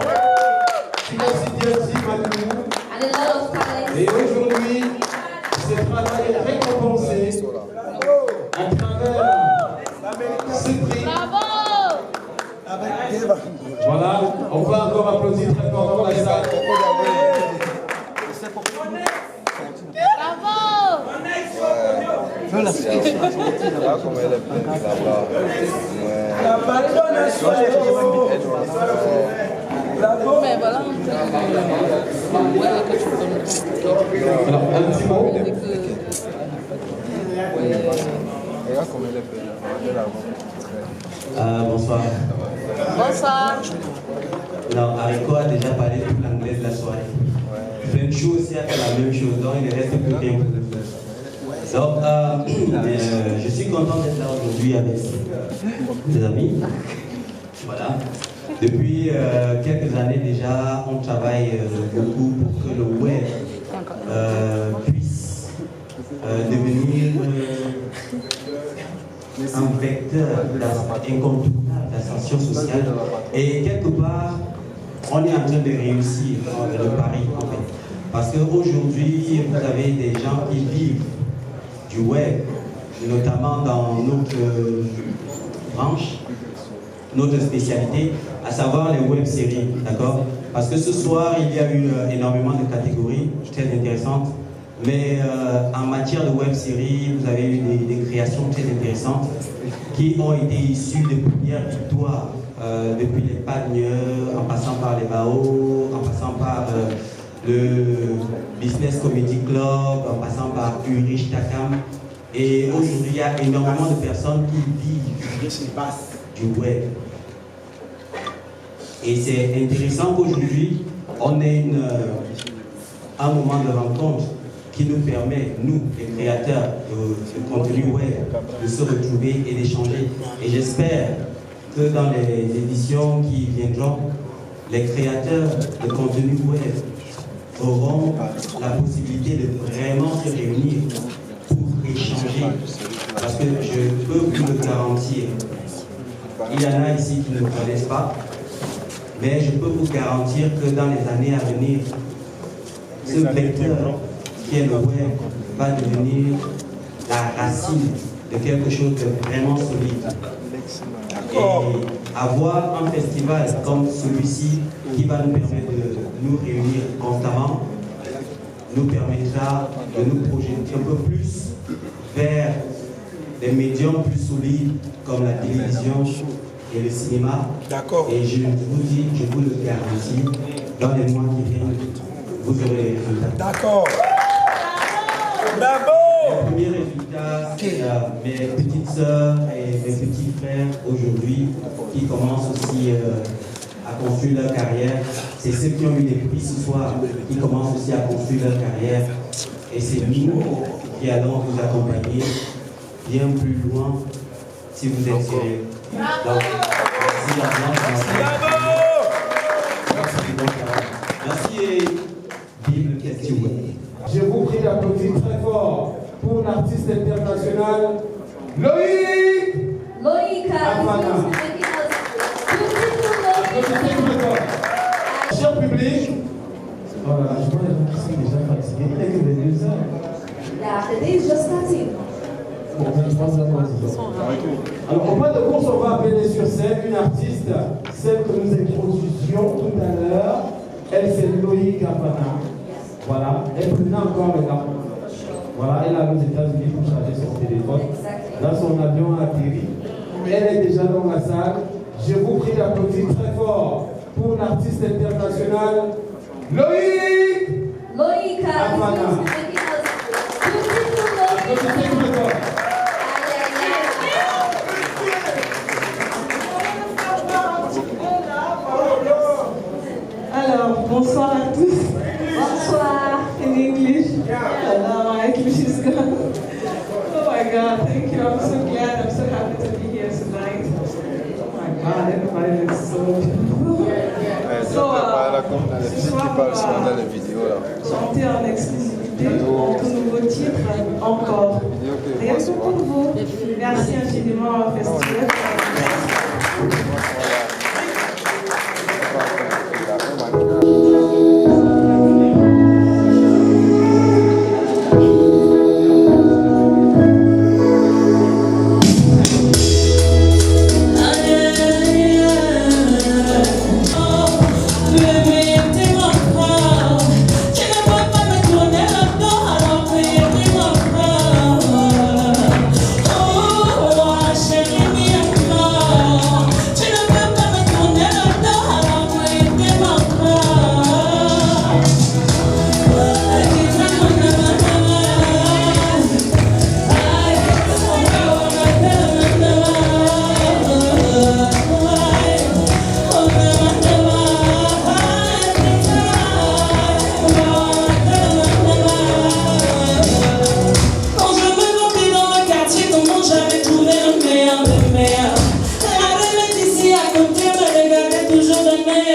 S5: And a lot of talent.
S6: Et aujourd'hui, ce travail est récompensé à travers ce prix. Voilà, on va encore applaudir très fort dans la salle.
S1: Là, comme elle est belle, là-bas. La patronne à Soya.
S18: Mais voilà.
S6: Alors, un petit mot.
S1: Regarde comme elle est belle.
S16: Bonsoir.
S18: Bonsoir.
S19: Non, Areco a déjà parlé tout l'anglais de la soirée. Frenchou aussi a fait la même chose, donc il ne reste plus rien. Donc, je suis content d'être là aujourd'hui avec des amis. Voilà. Depuis quelques années déjà, on travaille beaucoup pour que le web puisse devenir un vecteur incontournable d'ascension sociale. Et quelque part, on est en train de réussir le pari. En fait. Parce qu'aujourd'hui, vous avez des gens qui vivent du web, notamment dans notre branche, notre spécialité, à savoir les web-séries, d'accord? Parce que ce soir, il y a eu énormément de catégories très intéressantes, mais en matière de web-séries, vous avez eu des créations très intéressantes qui ont été issues de premières victoires, depuis les Pagneux, en passant par les Bao, en passant par le Business Comedy Club, en passant par Urich Takam. Et aujourd'hui, il y a énormément de personnes qui vivent du web. Et c'est intéressant qu'aujourd'hui, on ait un moment de rencontre qui nous permet, nous, les créateurs de contenu web, de se retrouver et d'échanger. Et j'espère que dans les éditions qui viendront, les créateurs de contenu web auront la possibilité de vraiment se réunir pour échanger. Parce que je peux vous le garantir, il y en a ici qui ne connaissent pas, mais je peux vous garantir que dans les années à venir, ce vecteur qui est le web va devenir la racine de quelque chose de vraiment solide. Et avoir un festival comme celui-ci qui va nous permettre de nous réunir constamment nous permettra de nous projeter un peu plus vers des médiums plus solides comme la télévision et le cinéma. D'accord. Et je vous dis, je vous le garantis, dans les mois qui viennent, vous aurez les résultats. D'accord. Bravo. Le premier résultat, c'est mes petites sœurs et mes petits frères aujourd'hui qui commencent aussi à construire leur carrière. C'est ceux qui ont eu des prix ce soir qui commencent aussi à construire leur carrière. Et c'est nous qui allons vous accompagner bien plus loin si vous êtes sérieux. Donc, merci à vous. Merci et vive le festival.
S6: Je vous prie d'applaudir très fort pour l'artiste international Loïc Afana. Cher public, oh là là, je vois les gens qui sont déjà fatigués. Il est que les 2 heures.
S5: Yeah, the day is just starting.
S6: Alors, en point de course, on va appeler sur scène une artiste, celle que nous introduisions tout à l'heure. Elle, c'est Loïc Afana. Voilà, elle prenait encore le gars. Voilà, elle a aux États-Unis pour charger son téléphone. Là, son avion a atterri. Elle est déjà dans la salle. Je vous prie d'applaudir très fort pour l'artiste international Loïc Afana.
S20: Alors, bonsoir à tous.
S5: Bonsoir.
S20: In English. Hello, my English is gone. Oh my God, thank you. I'm so glad. I'm so happy to be here tonight. Oh my God, everybody looks so beautiful. Ce soir, on va chanter en exclusivité notre nouveau titre, Encore. Rien que pour vous. Merci infiniment au festival.
S2: Oh,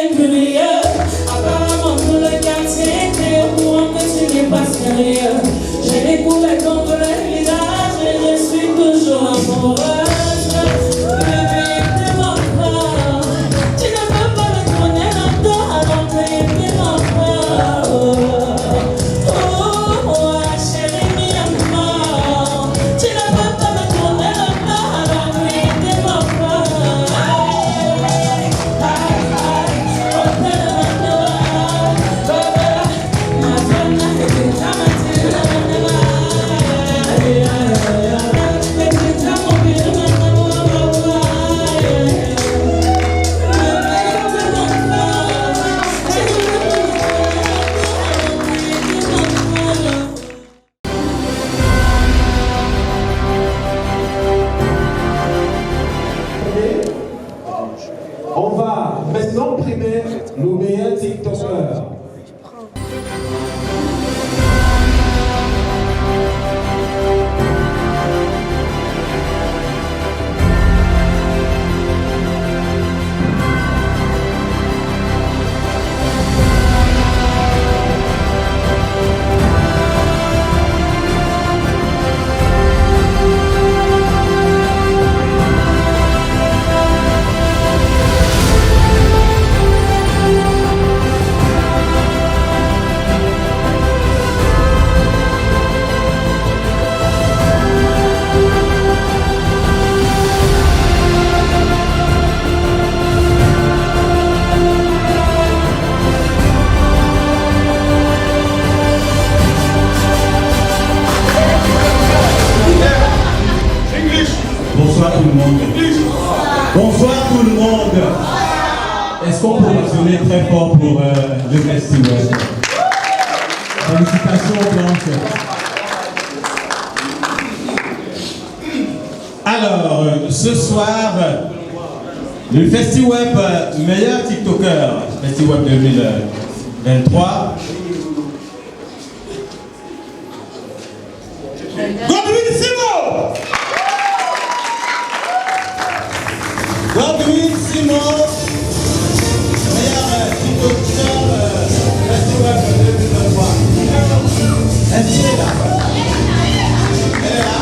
S2: devienne plus meilleur. Apparemment, tout le quartier était au courant que tu n'es pas sérieux. J'ai découvert ton vrai visage et je suis toujours amoureuse. Bébé, ne mens pas. Tu ne peux pas me tourner le dos alors que ne mens pas. Oh, chérie, mi-amour. Tu ne peux pas me tourner le dos alors que ne mens pas.
S6: On va maintenant primer nos meilleurs TikTokers.
S17: Bonsoir tout le monde. Bonsoir tout le monde. Est-ce qu'on peut mentionner très fort pour le festival? Félicitations Blanche. Alors, ce soir, le FestiWeb meilleur TikToker, FestiWeb 2023. Godwin Simon! Godwin Simon, meilleur TikToker FestiWeb 2023. Est-ce qu'il est là? Elle est là?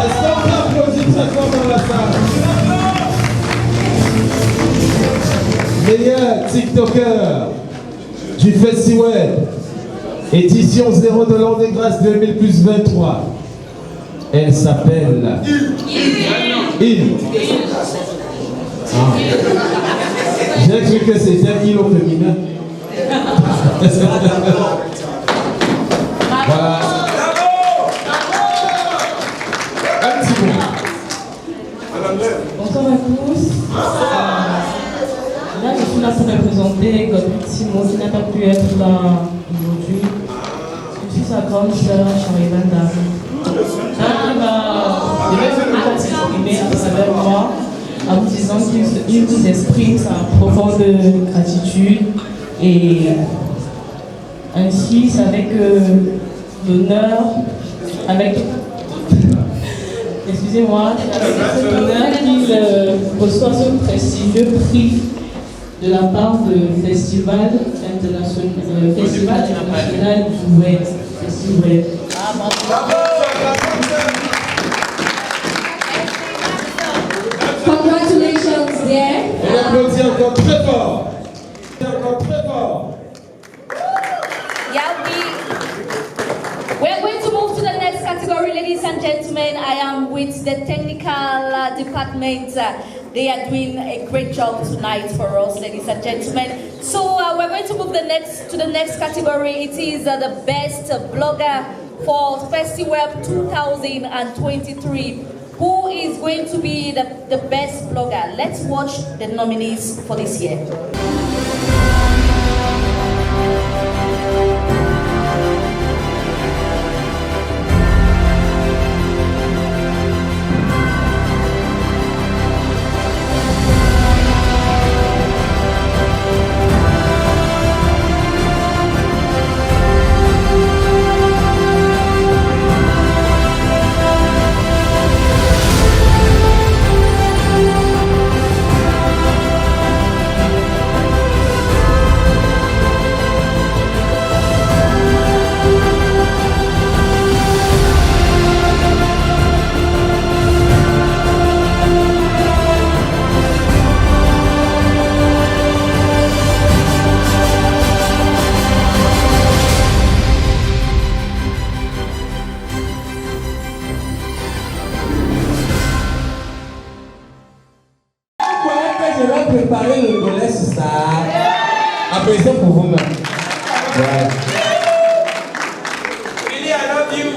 S6: Est-ce qu'on peut applaudir très fort dans la salle? Meilleur TikToker du FestiWeb, édition 0 de l'an des grâces 2023. Elle s'appelle Il. Ah. J'ai cru que c'était Il au féminin. Voilà. Un petit mot.
S20: Bonsoir à tous. Là, je suis là pour représenter Godwin Simon qui n'a pas pu être là aujourd'hui. Je suis sa grande sœur, Charivan Dari. Il va s'exprimer à travers moi en vous disant qu'il vous exprime sa profonde gratitude et ainsi c'est avec l'honneur, avec excusez-moi, c'est avec cet honneur qu'il reçoit ce prestigieux prix de la part du Festival international du Web. FestiWeb.
S5: Congratulations, dear.
S6: On applaudit encore très fort. Encore très fort.
S5: Yeah, we're going to move to the next category, ladies and gentlemen. I am with the technical department. They are doing a great job tonight for us, ladies and gentlemen. So we're going to move to the next category. It is the best blogger for FestiWeb 2023. Who is going to be the best blogger? Let's watch the nominees for this year.
S11: vais préparer le volet sur ça. Après ça pour vous-même. Ouais.
S1: Billy, I love you.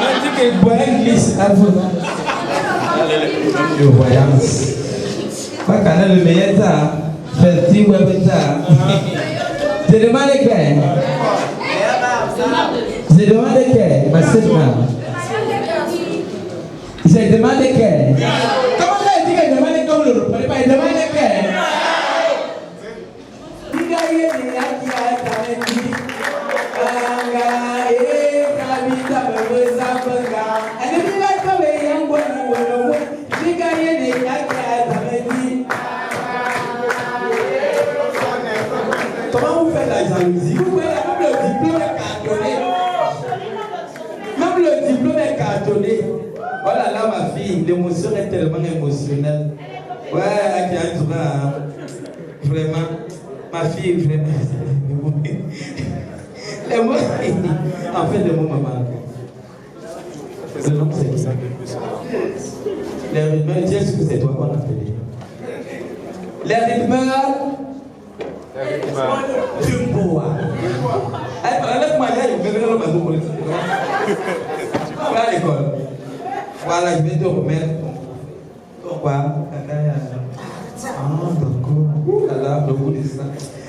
S11: On dit que voyage glisse à vous. Le voyage. Pas qu'elle a le meilleur temps. Fait web temps. Je demande que. Je demande que. Ma sœur. Je demande que. Comment ça dit que demande comme le reprenez pas? Il demande que. Comment vous faites la jalousie? Vous voyez, même le diplôme est cartonné. Même le diplôme est cartonné. Voilà là ma fille, l'émotion est tellement émotionnelle. Ouais, vraiment, ma fille, vraiment. Les mots, en fait, les mots maman. Le nom c'est ça. Les rythmeurs, Dieu sait que c'est toi qu'on a appelé. Les rythmeurs. Jumbo. Laisse-moi aller, je vais venir au politique. Va à l'école. Voilà, je vais te remettre. Pourquoi? Ah, d'accord. Là, le bout de ça.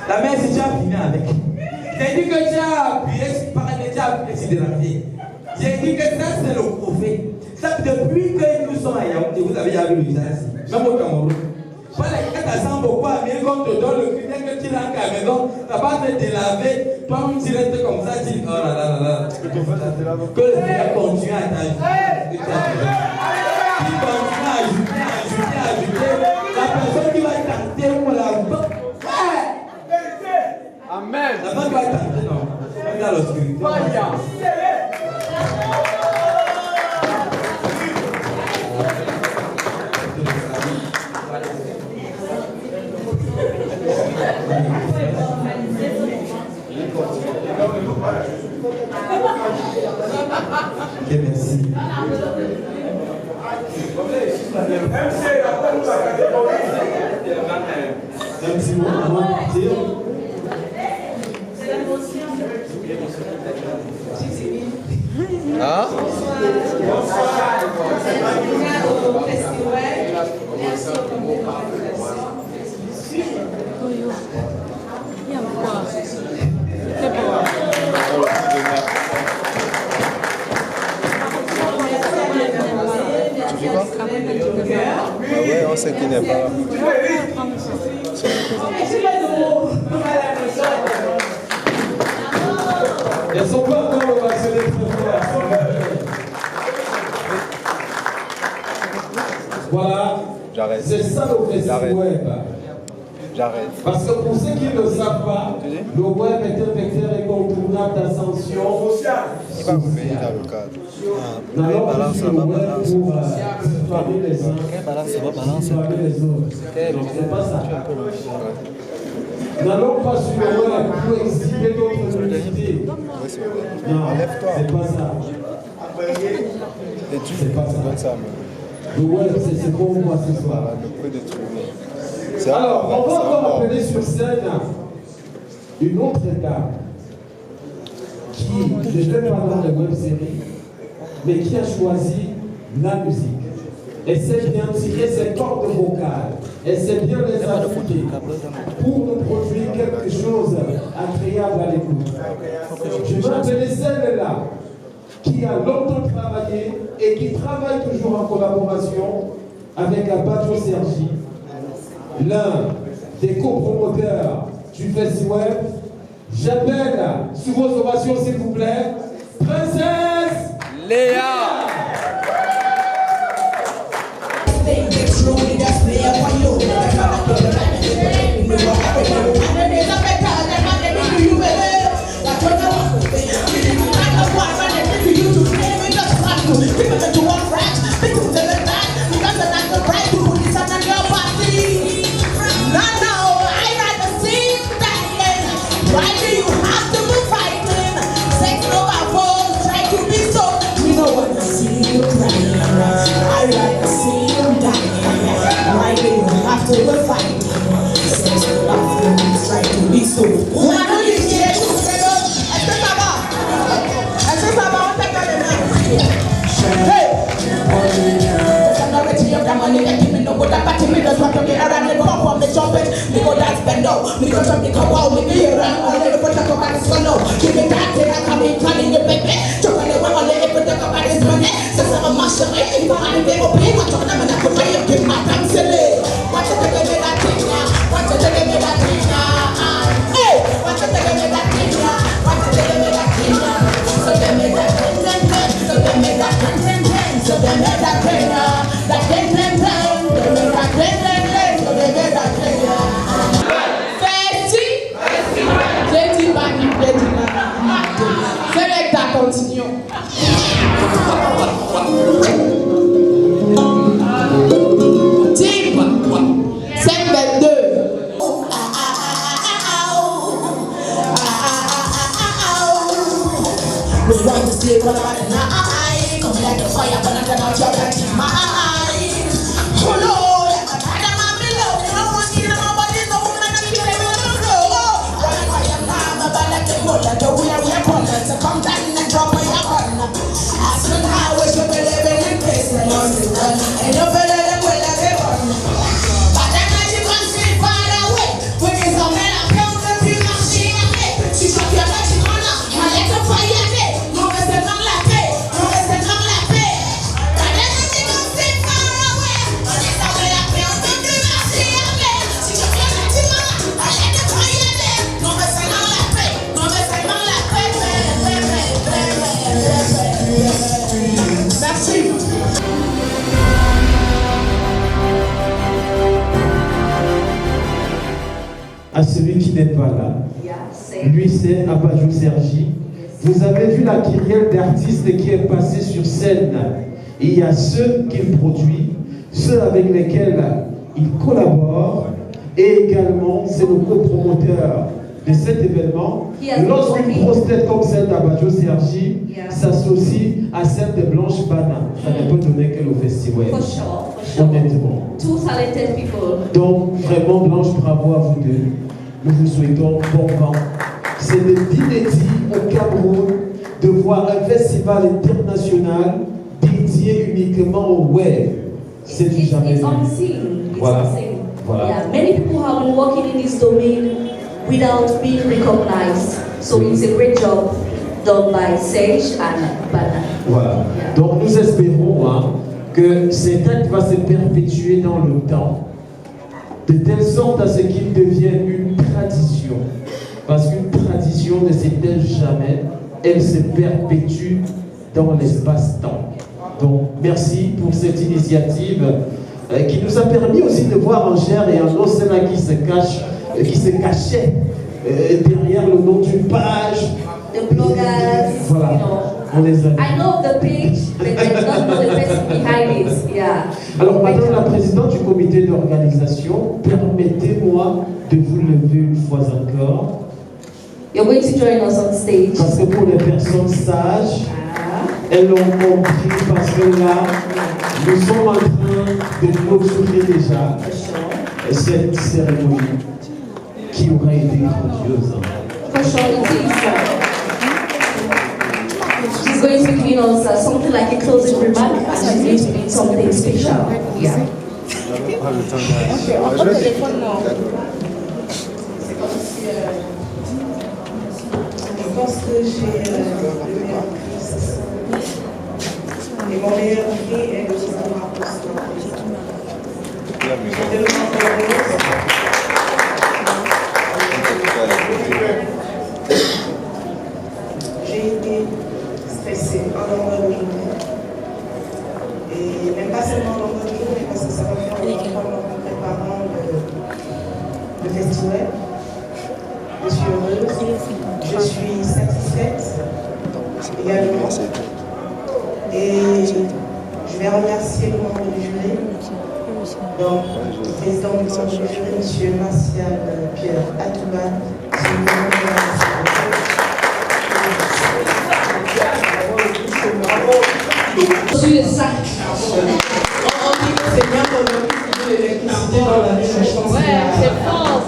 S11: La mère, si tu as fini avec. J'ai dit que tu as appuyé sur la vie. J'ai dit que ça, c'est le prophète. Ça, depuis que nous sommes à Yaoundé, vous avez déjà vu le visage. Même au Cameroun. Voilà, quand tu sens beaucoup à bien, quand on te donne le critère que tu l'as à la maison, tu n'as pas fait de laver. Toi-même, tu restes comme ça, tu dis, oh là là là là. Que le Seigneur continue à t'ajouter. Il continue à ajouter. La personne qui va tenter, on la voit. Amen. La personne qui va tenter, non. Regarde l'obscurité. Ok, merci. MC,
S21: Hein? Ouais, on sait qu'il n'est pas.
S6: Elles sont pas encore ovationnées très fort. Voilà.
S21: J'arrête.
S6: C'est ça le festival web.
S21: J'arrête.
S6: Parce que pour ceux qui ne le savent pas, le web est un vecteur incontournable d'ascension sociale.
S21: Il va vous payer dans le cadre.
S6: Nous allons sur le web pour tutoyer les uns, tutoyer les autres. C'est pas ça. Nous n'allons pas sur le web pour exhiber d'autres nudité. Non, c'est pas ça.
S21: Et tu fais pas ça,
S6: le web, c'est ce qu'on voit ce soir.
S21: Le peu de trucs.
S6: Alors, on va encore appeler sur scène une autre dame qui ne fait pas dans les web-séries, mais qui a choisi la musique. Elle sait bien tirer ses cordes vocales, elle sait bien les affûter pour nous produire quelque chose d'agréable à l'écoute. Je vais appeler celle-là qui a longtemps travaillé et qui travaille toujours en collaboration avec Abajo Sergi, l'un des copromoteurs du festival. J'appelle sous vos ovations, s'il vous plaît, Princesse Léa.
S2: To
S9: Cristo. Est-ce que ça va? Est-ce que ça va? On t'a donné la main. Hey!
S6: À celui qui n'est pas là, lui c'est Abajou Sergi. Vous avez vu la kyrielle d'artistes qui est passée sur scène. Il y a ceux qu'il produit, ceux avec lesquels il collabore, et également c'est le copromoteur de cet événement. Lorsqu'une grosse tête comme celle d'Abajou Sergi s'associe à celle de Blanche Bana, ça ne peut donner que le festival. Honnêtement.
S5: Two talented people.
S6: Donc vraiment Blanche, bravo à vous deux. Nous vous souhaitons bon vent. C'est d'inédit au Cameroun de voir un festival international dédié uniquement au web. C'est du jamais vu. Voilà. Voilà.
S5: Yeah, many people have been working in this domain without being recognized. So it's a great job done by Serge and Bana.
S6: Voilà. Donc nous espérons que cet acte va se perpétuer dans le temps, de telle sorte à ce qu'il devienne une tradition. Parce qu'une tradition ne s'éteint jamais, elle se perpétue dans l'espace-temps. Donc merci pour cette initiative qui nous a permis aussi de voir en chair et en os ceux-là qui se cachaient derrière le nom d'une page.
S5: The bloggers,
S6: voilà.
S5: You know.
S6: On les a.
S5: I know the page, but I don't know the person behind it. Yeah.
S6: Alors, Madame la Présidente du comité d'organisation, permettez-moi de vous lever une fois encore.
S5: You're going to join us on stage.
S6: Parce que pour les personnes sages, elles l'ont compris parce que là, nous sommes en train de clôturer déjà cette cérémonie qui aurait été grandiose.
S5: For sure, it is. She's going to give us something like a closing remark, and she's going to do something special. Yeah.
S4: Je pense que j'ai le meilleur prix ce soir. Et mon meilleur prix est de savoir pour cela. Je suis tellement heureuse. J'ai été stressée pendant le journée. Et même pas seulement dans notre journée, parce que ça va faire longtemps en préparant le festival. Je suis heureuse, je suis satisfaite également. Et je vais remercier le membre du jury, donc le président du membre du jury, M. Martial Pierre Atouba.
S9: Je suis le sac. On dit que c'est bien qu'on a mis l'électricité dans la vie, mais je pense que c'est fort.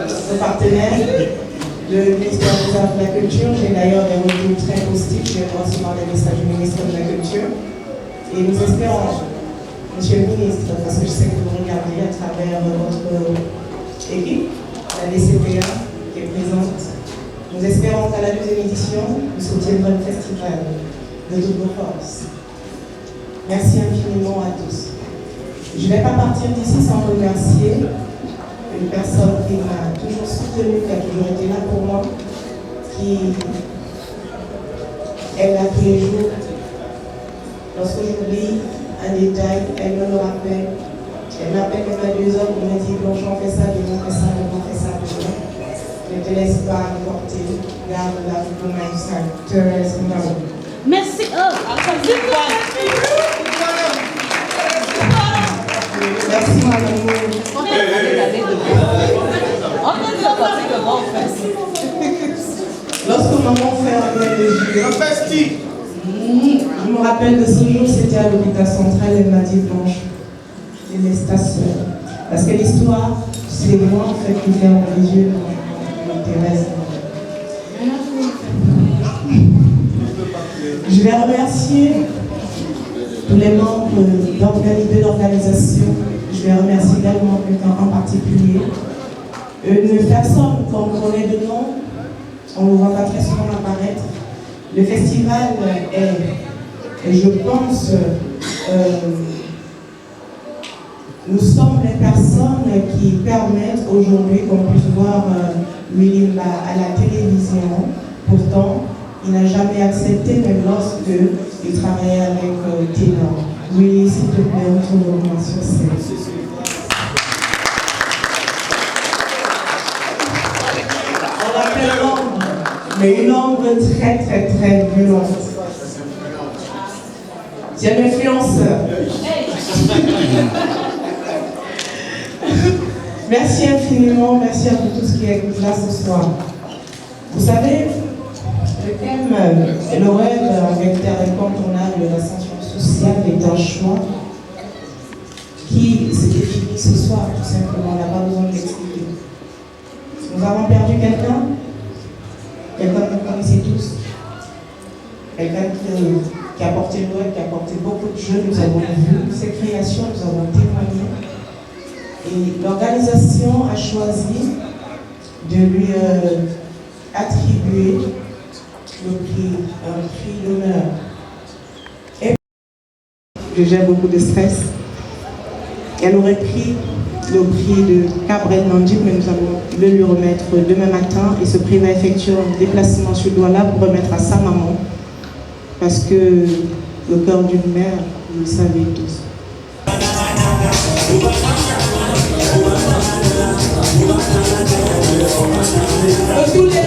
S4: nos partenaires, le ministère des Arts et de la Culture. J'ai d'ailleurs des retours très positifs. Je vais recevoir des messages du ministère de la Culture. Et nous espérons, Monsieur le ministre, parce que je sais que vous regardez à travers votre équipe, la DCPA qui est présente, nous espérons qu'à la deuxième édition, nous soutiendrons le festival de toutes vos forces. Merci infiniment à tous. Je ne vais pas partir d'ici sans remercier une personne qui m'a toujours soutenue, qui a toujours été là pour moi, qui est là tous les jours. Lorsque j'oublie un détail, elle me le rappelle. Elle m'appelle comme à 2 heures pour me dire Blanche, on fait ça, on fait ça, on fait ça. Ne te laisse pas emporter. Garde la vie pour moi, ça. Thérèse Mao.
S3: Merci.
S4: Merci, madame. Lorsque maman fait un jeu, je me rappelle de ce jour, c'était à l'hôpital central, elle m'a dit Blanche, elle est ta sœur. Parce que l'histoire, c'est moi en fait qui ferme les yeux quand Thérèse. Je vais remercier tous les membres de l'organisation. Je vais remercier également quelqu'un en particulier. Une personne qu'on connaît de nom, on ne le voit pas très souvent apparaître. Le festival est, je pense, nous sommes les personnes qui permettent aujourd'hui qu'on puisse voir Willy à la télévision. Pourtant, il n'a jamais accepté, même lorsque il travaillait avec Ténor. Willy, s'il te plaît, retourne sur scène. On l'appelle l'ombre, mais une ombre très très très violente. C'est un influenceur. Merci infiniment, merci à vous tous qui êtes là ce soir. Vous savez, le thème et le rêve avec terre incontournable de l'ascension sociale est un choix qui se définit ce soir, tout simplement, on n'a pas besoin de l'expliquer. Nous avons perdu quelqu'un que vous connaissez tous, quelqu'un qui a porté le web, qui a porté beaucoup de jeux, nous avons vu ses créations, nous avons témoigné. Et l'organisation a choisi de lui attribuer le prix, un prix d'honneur. Et je gère beaucoup de stress. Elle aurait pris le prix de Cabrel Nandip, mais nous allons le lui remettre demain matin. Et ce prix va effectuer un déplacement sur Douala pour remettre à sa maman. Parce que le cœur d'une mère, vous le savez tous. Tous les